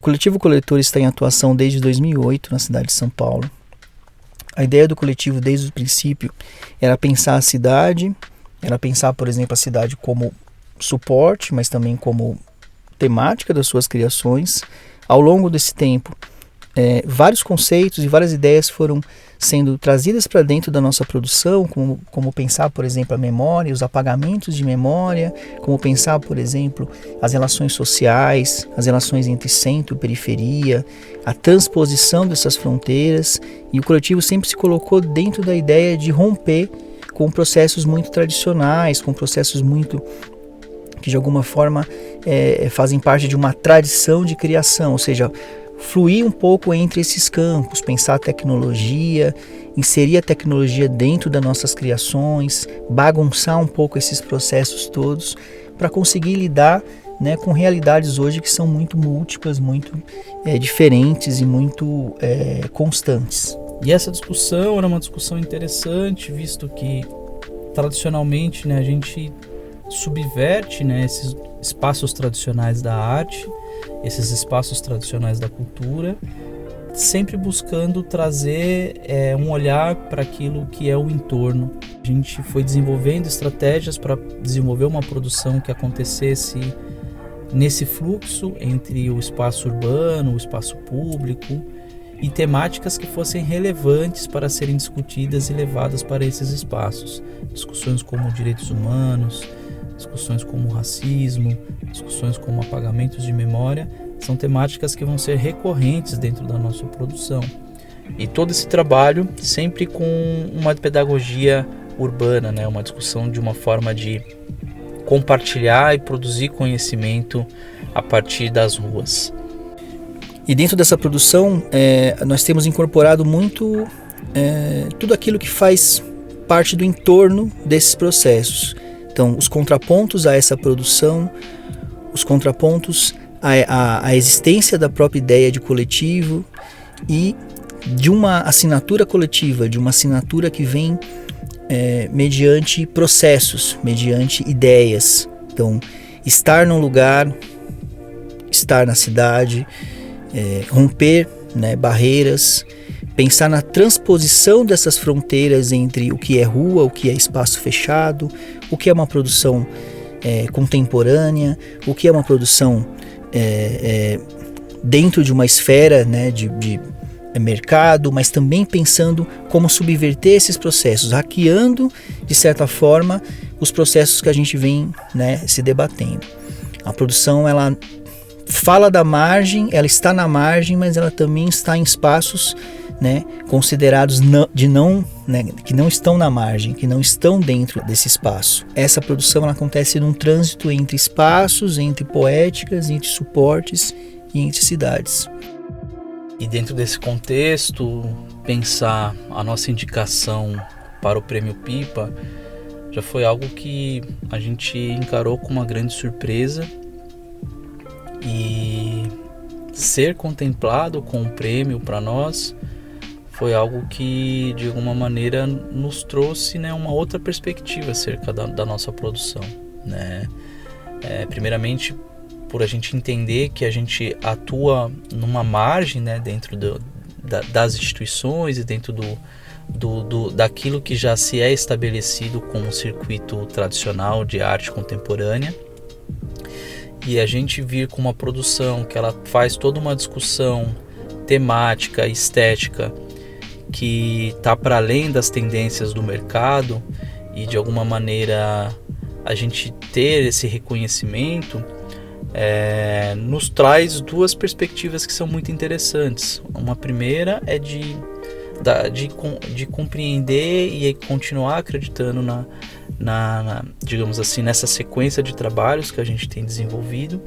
O Coletivo Coletor está em atuação desde 2008 na cidade de São Paulo. A ideia do coletivo desde o princípio era pensar a cidade, era pensar, por exemplo, a cidade como suporte, mas também como temática das suas criações. Ao longo desse tempo, vários conceitos e várias ideias foram sendo trazidas para dentro da nossa produção, como pensar, por exemplo, a memória, os apagamentos de memória, como pensar, por exemplo, as relações sociais, as relações entre centro e periferia, a transposição dessas fronteiras, e o coletivo sempre se colocou dentro da ideia de romper com processos muito tradicionais, com processos muito que de alguma forma fazem parte de uma tradição de criação, ou seja, fluir um pouco entre esses campos, pensar a tecnologia, inserir a tecnologia dentro das nossas criações, bagunçar um pouco esses processos todos para conseguir lidar, né, com realidades hoje que são muito múltiplas, muito diferentes e muito constantes. E essa discussão era uma discussão interessante, visto que tradicionalmente, né, a gente subverte, né, esses espaços tradicionais da arte, esses espaços tradicionais da cultura, sempre buscando trazer um olhar para aquilo que é o entorno. A gente foi desenvolvendo estratégias para desenvolver uma produção que acontecesse nesse fluxo entre o espaço urbano, o espaço público, e temáticas que fossem relevantes para serem discutidas e levadas para esses espaços. Discussões como direitos humanos, discussões como racismo, discussões como apagamentos de memória, são temáticas que vão ser recorrentes dentro da nossa produção. E todo esse trabalho sempre com uma pedagogia urbana, né? Uma discussão de uma forma de compartilhar e produzir conhecimento a partir das ruas. E dentro dessa produção, nós temos incorporado muito tudo aquilo que faz parte do entorno desses processos. Então, os contrapontos a essa produção, os contrapontos à existência da própria ideia de coletivo e de uma assinatura coletiva, de uma assinatura que vem mediante processos, mediante ideias. Então, estar num lugar, estar na cidade, romper, né, barreiras, pensar na transposição dessas fronteiras entre o que é rua, o que é espaço fechado, o que é uma produção contemporânea, o que é uma produção dentro de uma esfera, né, de mercado, mas também pensando como subverter esses processos, hackeando, de certa forma, os processos que a gente vem, né, se debatendo. A produção, ela fala da margem, ela está na margem, mas ela também está em espaços, né, considerados que não estão na margem, que não estão dentro desse espaço. Essa produção, ela acontece num trânsito entre espaços, entre poéticas, entre suportes e entre cidades. E dentro desse contexto, pensar a nossa indicação para o Prêmio Pipa já foi algo que a gente encarou com uma grande surpresa, e ser contemplado com o prêmio para nós foi algo que de alguma maneira nos trouxe, né, uma outra perspectiva acerca da nossa produção, né? Primeiramente por a gente entender que a gente atua numa margem, né, dentro das instituições e dentro daquilo que já se é estabelecido como um circuito tradicional de arte contemporânea. E a gente vir com uma produção que ela faz toda uma discussão temática, estética, que está para além das tendências do mercado, e de alguma maneira a gente ter esse reconhecimento nos traz duas perspectivas que são muito interessantes. Uma primeira é de compreender e continuar acreditando digamos assim, nessa sequência de trabalhos que a gente tem desenvolvido.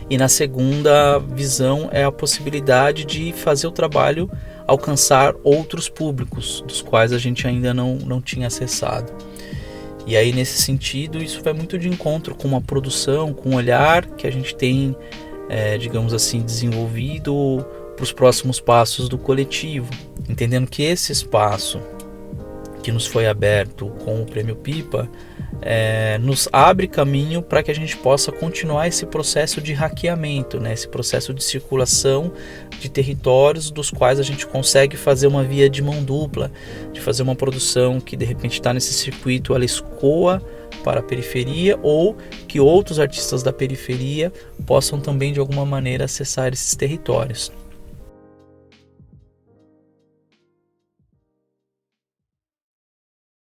E na segunda visão é a possibilidade de fazer o trabalho alcançar outros públicos, dos quais a gente ainda não tinha acessado. E aí, nesse sentido, isso vai muito de encontro com uma produção, com um olhar que a gente tem, digamos assim, desenvolvido para os próximos passos do coletivo, entendendo que esse espaço que nos foi aberto com o Prêmio Pipa nos abre caminho para que a gente possa continuar esse processo de hackeamento, né? Esse processo de circulação de territórios dos quais a gente consegue fazer uma via de mão dupla, de fazer uma produção que de repente está nesse circuito, ela escoa para a periferia, ou que outros artistas da periferia possam também de alguma maneira acessar esses territórios.